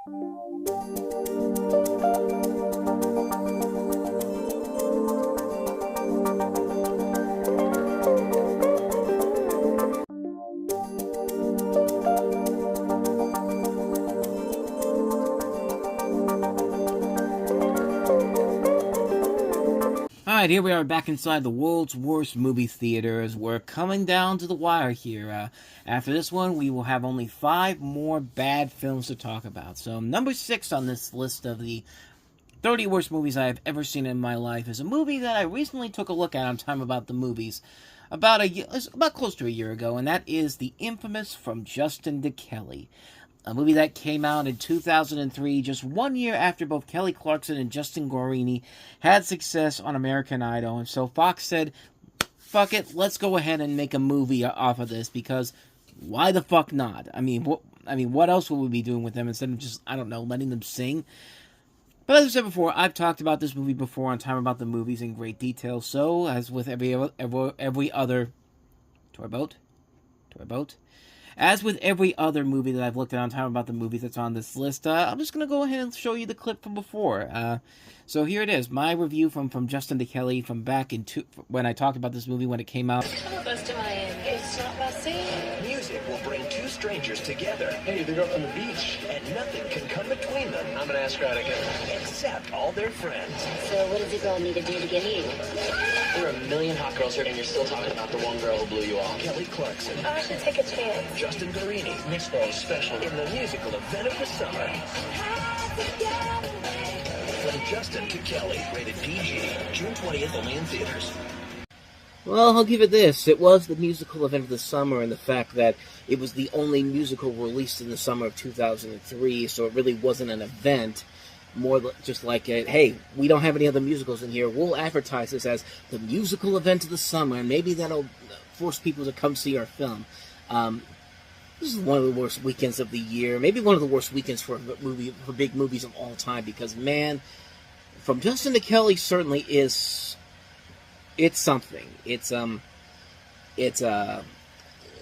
Alright, here we are back inside the world's worst movie theaters. We're coming down to the wire here. After this one, we will have only 5 more bad films to talk about. So, number 6 on this list of the 30 worst movies I have ever seen in my life is a movie that I recently took a look at on Time About the Movies about close to a year ago, and that is the infamous From Justin to Kelly. A movie that came out in 2003, just 1 year after both Kelly Clarkson and Justin Guarini had success on American Idol. And so Fox said, fuck it, let's go ahead and make a movie off of this, because why the fuck not? I mean, what else would we be doing with them instead of just, I don't know, letting them sing? But as I said before, I've talked about this movie before on Time About the Movies in great detail. So, as with every other... To our boat? As with every other movie that I've looked at on Time About the Movies that's on this list, I'm just going to go ahead and show you the clip from before. So here it is, my review from Justin to Kelly from back in when I talked about this movie when it came out. How close to Miami? It's not bussy. Music will bring 2 strangers together. Hey, they go from the beach. And nothing can come between them. I'm gonna ask her out again. Except all their friends. So what does a girl need to do to get you? There are a million hot girls here, and you're still talking about the one girl who blew you off. Kelly Clarkson. I should take a chance. Justin Guarini. Next ball is special. In the musical event of the summer. From Justin to Kelly. Rated PG. June 20th, only in theaters. Well, I'll give it this. It was the musical event of the summer, and the fact that it was the only musical released in the summer of 2003, so it really wasn't an event. More just like, hey, we don't have any other musicals in here. We'll advertise this as the musical event of the summer, and maybe that'll force people to come see our film. This is one of the worst weekends of the year. Maybe one of the worst weekends for big movies of all time, because, man, From Justin to Kelly certainly is... It's something.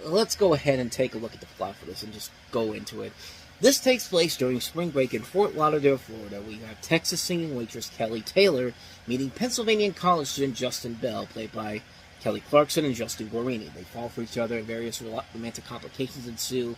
Let's go ahead and take a look at the plot for this and just go into it. This takes place during spring break in Fort Lauderdale, Florida. We have Texas singing waitress Kelly Taylor meeting Pennsylvania college student Justin Bell, played by Kelly Clarkson and Justin Guarini. They fall for each other, and various romantic complications ensue.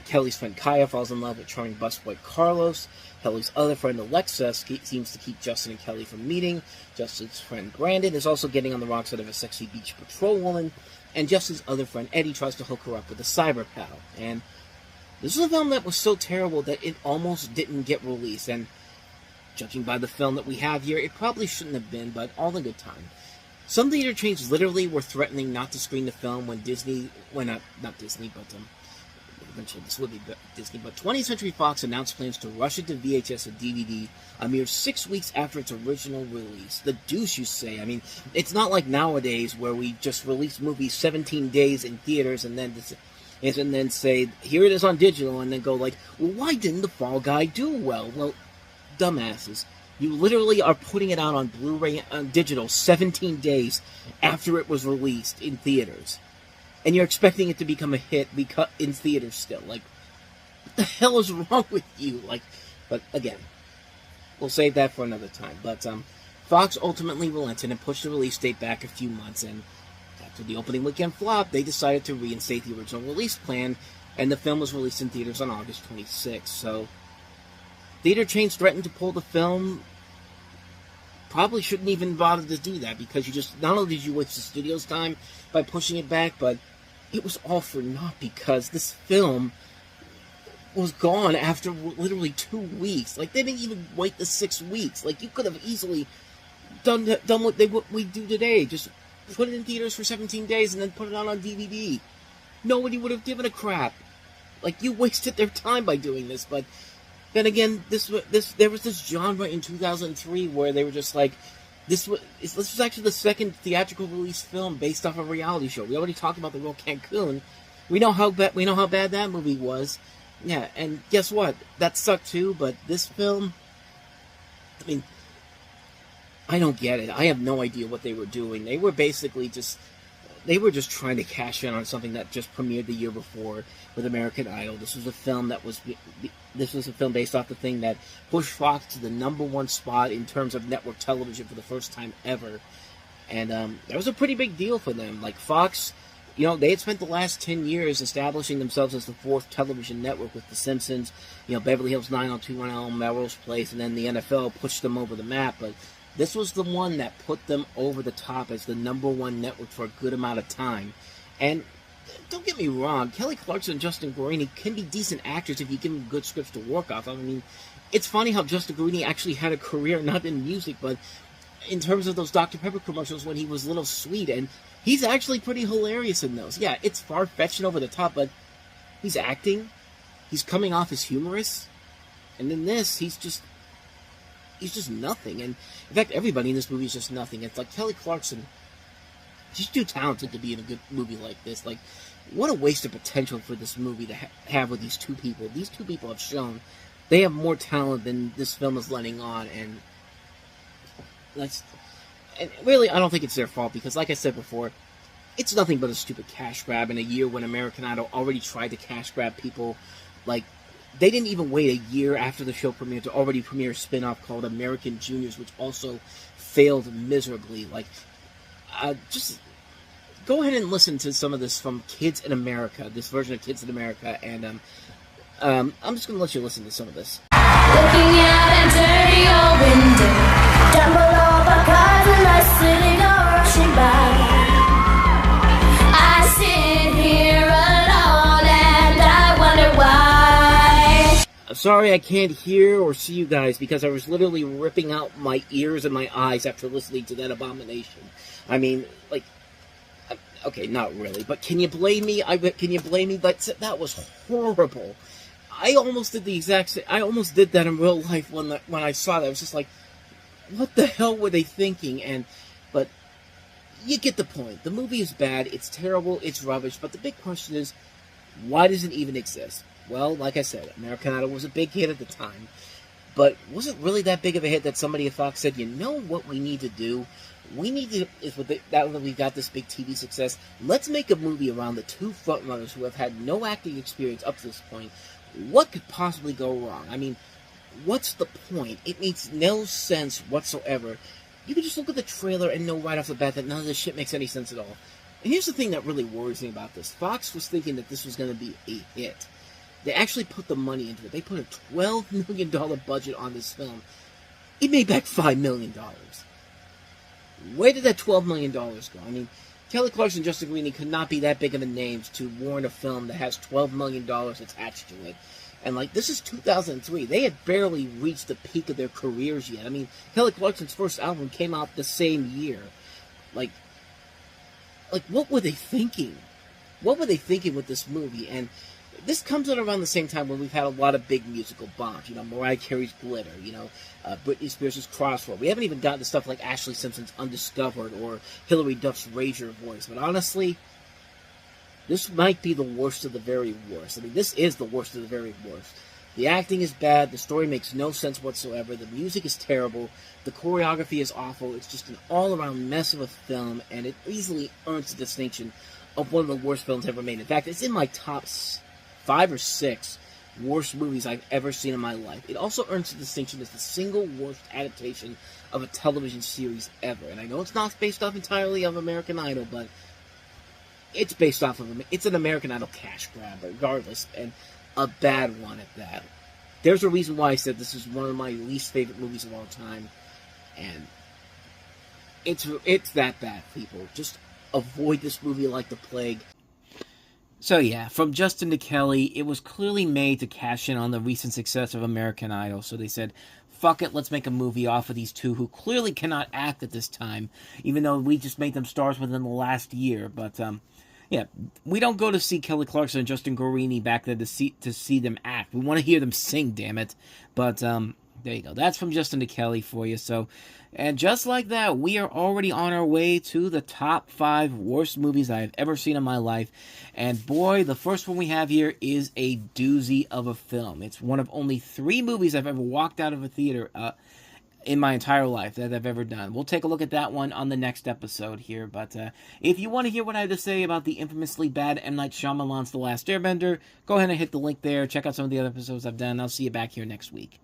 Kelly's friend Kaya falls in love with charming busboy Carlos. Kelly's other friend Alexa seems to keep Justin and Kelly from meeting. Justin's friend Brandon is also getting on the wrong side of a sexy beach patrol woman. And Justin's other friend Eddie tries to hook her up with a cyber pal. And this is a film that was so terrible that it almost didn't get released. And judging by the film that we have here, it probably shouldn't have been, but all in good time. Some theater chains literally were threatening not to screen the film when eventually this would be Disney, but 20th Century Fox announced plans to rush it to VHS and DVD a mere 6 weeks after its original release. The deuce, you say? I mean, it's not like nowadays where we just release movies 17 days in theaters and then say, here it is on digital, and then go like, well, why didn't The Fall Guy do well? Well, dumbasses. You literally are putting it out on Blu-ray and digital 17 days after it was released in theaters. And you're expecting it to become a hit in theaters still. Like, what the hell is wrong with you? But again, we'll save that for another time. But Fox ultimately relented and pushed the release date back a few months. And after the opening weekend flop, they decided to reinstate the original release plan. And the film was released in theaters on August 26th. So, theater chains threatened to pull the film. Probably shouldn't even bother to do that, because not only did you waste the studio's time by pushing it back, but it was all for naught, because this film was gone after literally 2 weeks. Like, they didn't even wait the 6 weeks. Like, you could have easily done what we do today. Just put it in theaters for 17 days and then put it on DVD. Nobody would have given a crap. Like, you wasted their time by doing this, but then again, there was this genre in 2003 where they were just like, this was actually the second theatrical release film based off a reality show. We already talked about The Real Cancun. We know how bad that movie was. Yeah, and guess what? That sucked too. But this film, I mean, I don't get it. I have no idea what they were doing. They were basically just they were just trying to cash in on something that just premiered the year before with American Idol. This was a film based off the thing that pushed Fox to the #1 spot in terms of network television for the first time ever. And that was a pretty big deal for them. Like, Fox, they had spent the last 10 years establishing themselves as the 4th television network with The Simpsons, Beverly Hills 90210, Melrose Place, and then the NFL pushed them over the map. But this was the one that put them over the top as the #1 network for a good amount of time. And don't get me wrong, Kelly Clarkson and Justin Guarini can be decent actors if you give them good scripts to work off. I mean, it's funny how Justin Guarini actually had a career, not in music, but in terms of those Dr. Pepper commercials when he was Little Sweet, and he's actually pretty hilarious in those. Yeah, it's far-fetched and over the top, but he's acting, he's coming off as humorous, and in this, he's just nothing. And in fact, everybody in this movie is just nothing. It's like Kelly Clarkson, she's too talented to be in a good movie like this. Like, what a waste of potential for this movie to have with these two people. These two people have shown they have more talent than this film is letting on, and really, I don't think it's their fault, because like I said before, it's nothing but a stupid cash grab in a year when American Idol already tried to cash grab people. Like, they didn't even wait a year after the show premiered to already premiere a spin-off called American Juniors, which also failed miserably. Like, just go ahead and listen to some of this from Kids in America, this version of Kids in America, and I'm just going to let you listen to some of this. Looking out a dirty old window, down below the cars and the city go rushing by. I sit here alone and I wonder why. I'm sorry I can't hear or see you guys, because I was literally ripping out my ears and my eyes after listening to that abomination. I mean, like, okay, not really, but can you blame me? Can you blame me? That was horrible. I almost did the exact same. I almost did that in real life when I saw that. I was just like, what the hell were they thinking? But you get the point. The movie is bad. It's terrible. It's rubbish. But the big question is, why does it even exist? Well, like I said, American Idol was a big hit at the time. But was it really that big of a hit that somebody at Fox said, you know what we need to do? We need to, that when we got this big TV success, let's make a movie around the two frontrunners who have had no acting experience up to this point. What could possibly go wrong? I mean, what's the point? It makes no sense whatsoever. You can just look at the trailer and know right off the bat that none of this shit makes any sense at all. And here's the thing that really worries me about this. Fox was thinking that this was going to be a hit. They actually put the money into it. They put a $12 million budget on this film. It made back $5 million. Where did that $12 million go? I mean, Kelly Clarkson and Justin Guarini could not be that big of a names to warrant a film that has $12 million attached to it. And, like, this is 2003. They had barely reached the peak of their careers yet. I mean, Kelly Clarkson's first album came out the same year. Like, what were they thinking? What were they thinking with this movie? And this comes out around the same time when we've had a lot of big musical bombs. Mariah Carey's Glitter, Britney Spears' Crossroad. We haven't even gotten to stuff like Ashlee Simpson's Undiscovered or Hilary Duff's Raise Your Voice. But honestly, this might be the worst of the very worst. I mean, this is the worst of the very worst. The acting is bad. The story makes no sense whatsoever. The music is terrible. The choreography is awful. It's just an all-around mess of a film, and it easily earns the distinction of one of the worst films ever made. In fact, it's in my top 5 or 6 worst movies I've ever seen in my life. It also earns the distinction as the single worst adaptation of a television series ever. And I know it's not based off entirely of American Idol, but it's based off of it's an American Idol cash grab, regardless, and a bad one at that. There's a reason why I said this is one of my least favorite movies of all time, and it's that bad, people. Just avoid this movie like the plague. So yeah, from Justin to Kelly, it was clearly made to cash in on the recent success of American Idol, so they said, fuck it, let's make a movie off of these two who clearly cannot act at this time, even though we just made them stars within the last year. But, yeah, we don't go to see Kelly Clarkson and Justin Guarini back there to see them act. We want to hear them sing, damn it. But, there you go. That's from Justin to Kelly for you. So, and just like that, we are already on our way to the top 5 worst movies I have ever seen in my life. And boy, the first one we have here is a doozy of a film. It's one of only 3 movies I've ever walked out of a theater in my entire life that I've ever done. We'll take a look at that one on the next episode here, but if you want to hear what I have to say about the infamously bad M. Night Shyamalan's The Last Airbender, go ahead and hit the link there, check out some of the other episodes I've done. I'll see you back here next week.